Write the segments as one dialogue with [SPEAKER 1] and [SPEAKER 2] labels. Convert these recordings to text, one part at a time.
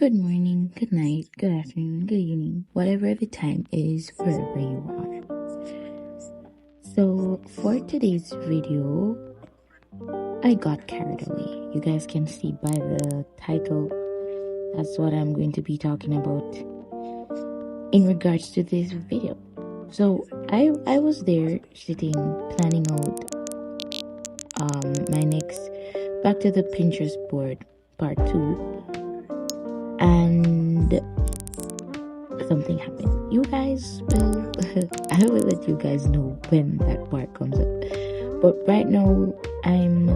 [SPEAKER 1] Good morning, good night, good afternoon, good evening, whatever the time is, wherever you are. So, for today's video, I got carried away. You guys can see by the title, that's what I'm going to be talking about in regards to this video. So, I was there sitting, planning out my next Back to the Pinterest board part 2, and something happened. You guys will I will let you guys know when that part comes up, but right now I'm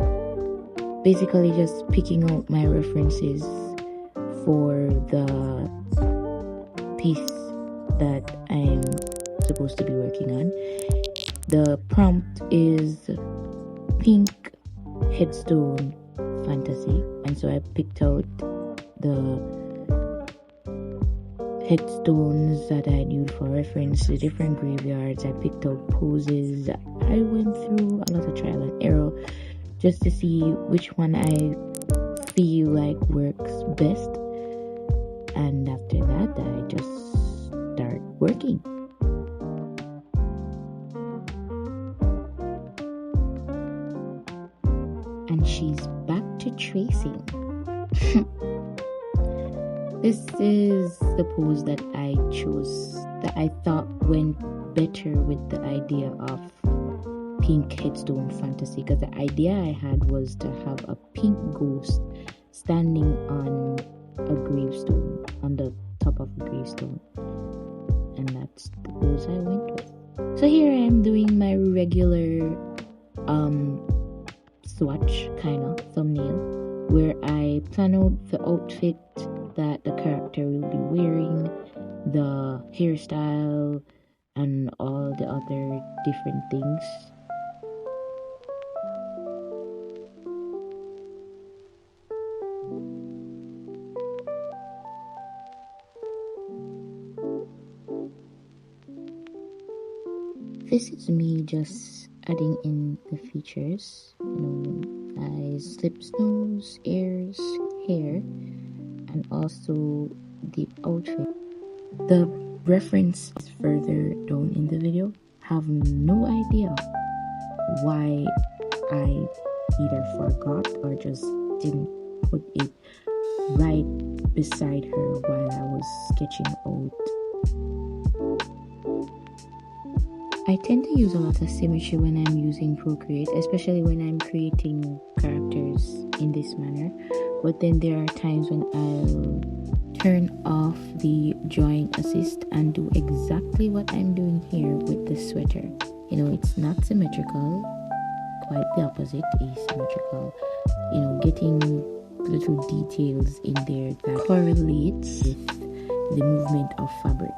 [SPEAKER 1] basically just picking out my references for the piece that I'm supposed to be working on. The prompt is pink headstone fantasy, and so I picked out the headstones that I'd use for reference, the different graveyards. I picked out poses. I went through a lot of trial and error just to see which one I feel like works best, and after that I just start working. And she's back to tracing. This is the pose that I chose, that I thought went better with the idea of pink headstone fantasy, because the idea I had was to have a pink ghost standing on a gravestone, on the top of a gravestone, and that's the pose I went with. So here I am doing my regular swatch kind of thumbnail, where I plan out the outfit that the character will be wearing, the hairstyle, and all the other different things. This is me just adding in the features, eyes, lips, nose, ears, hair, and also the outfit. The reference is further down in the video. Have no idea why I either forgot or just didn't put it right beside her while I was sketching out. I tend to use a lot of symmetry when I'm using Procreate, especially when I'm creating characters in this manner. But then there are times when I'll turn off the drawing assist and do exactly what I'm doing here with the sweater. It's not symmetrical, quite the opposite, asymmetrical. Getting little details in there that correlates with the movement of fabric.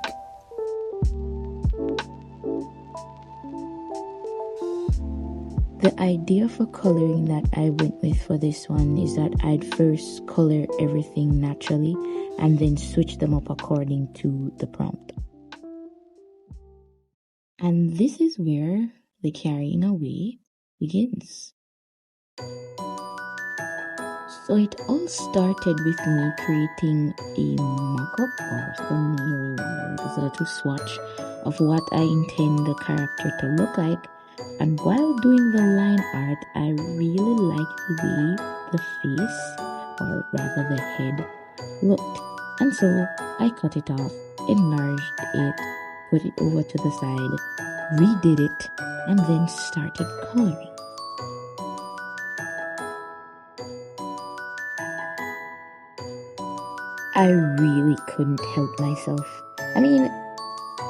[SPEAKER 1] The idea for coloring that I went with for this one is that I'd first color everything naturally and then switch them up according to the prompt. And this is where the carrying away begins. So it all started with me creating a mock-up or thumbnail, or just a little swatch of what I intend the character to look like. And while doing the line art, I really liked the way the face, or rather the head, looked. And so I cut it off, enlarged it, put it over to the side, redid it, and then started coloring. I really couldn't help myself.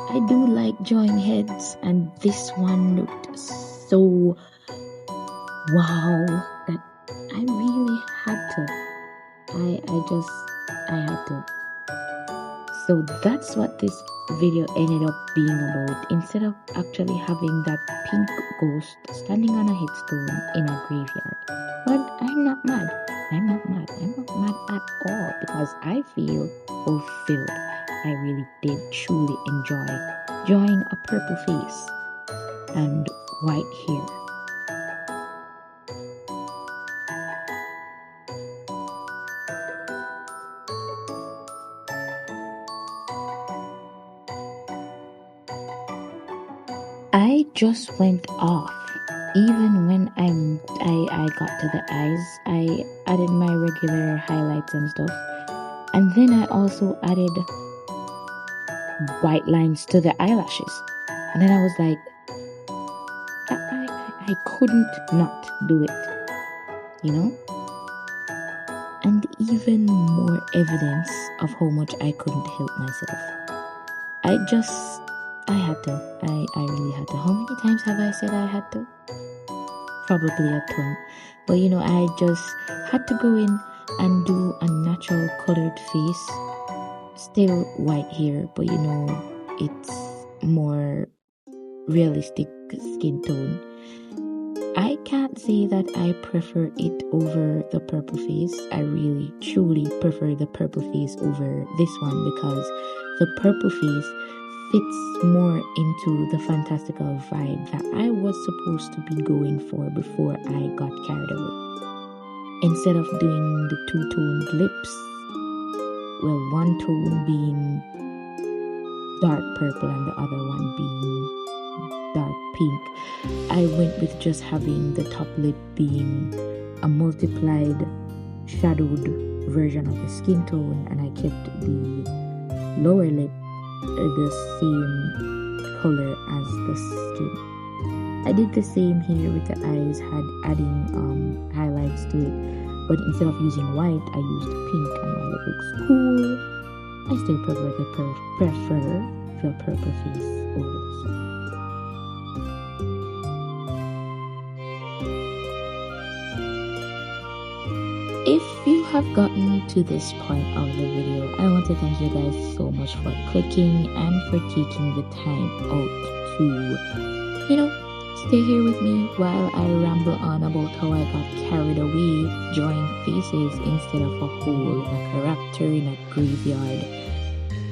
[SPEAKER 1] I do like drawing heads, and this one looked so wow that I really had to. I had to. So that's what this video ended up being about. Instead of actually having that pink ghost standing on a headstone in a graveyard. But I'm not mad. I'm not mad at all, because I feel fulfilled. I really did truly enjoy drawing a purple face and white hair. I just went off. Even when I got to the eyes, I added my regular highlights and stuff. And then I also added white lines to the eyelashes. And then I was like, I couldn't not do it, you know? And even more evidence of how much I couldn't help myself. I had to. I really had to. How many times have I said I had to? Probably a ton. But I just had to go in and do a natural colored face. Still white hair, but it's more realistic skin tone. I can't say that I prefer it over the purple face. I really, truly prefer the purple face over this one because the purple face fits more into the fantastical vibe that I was supposed to be going for before I got carried away. Instead of doing the two-toned lips, well, one tone being dark purple and the other one being dark pink, I went with just having the top lip being a multiplied shadowed version of the skin tone, and I kept the lower lip the same color as the skin. I did the same here with the eyes, adding highlights to it, but instead of using white, I used pink, and while it looks cool, I still prefer the purple face over this one. If you have gotten to this point of the video, I want to thank you guys so much for clicking and for taking the time out to, stay here with me while I ramble on about how I got carried away drawing faces instead of a hole in a character in a graveyard.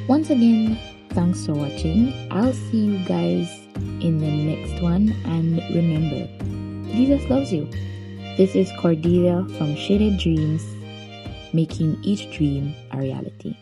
[SPEAKER 1] Once again, thanks for watching. I'll see you guys in the next one, and remember, Jesus loves you. This is Cordelia from Shaded Dreams, making each dream a reality.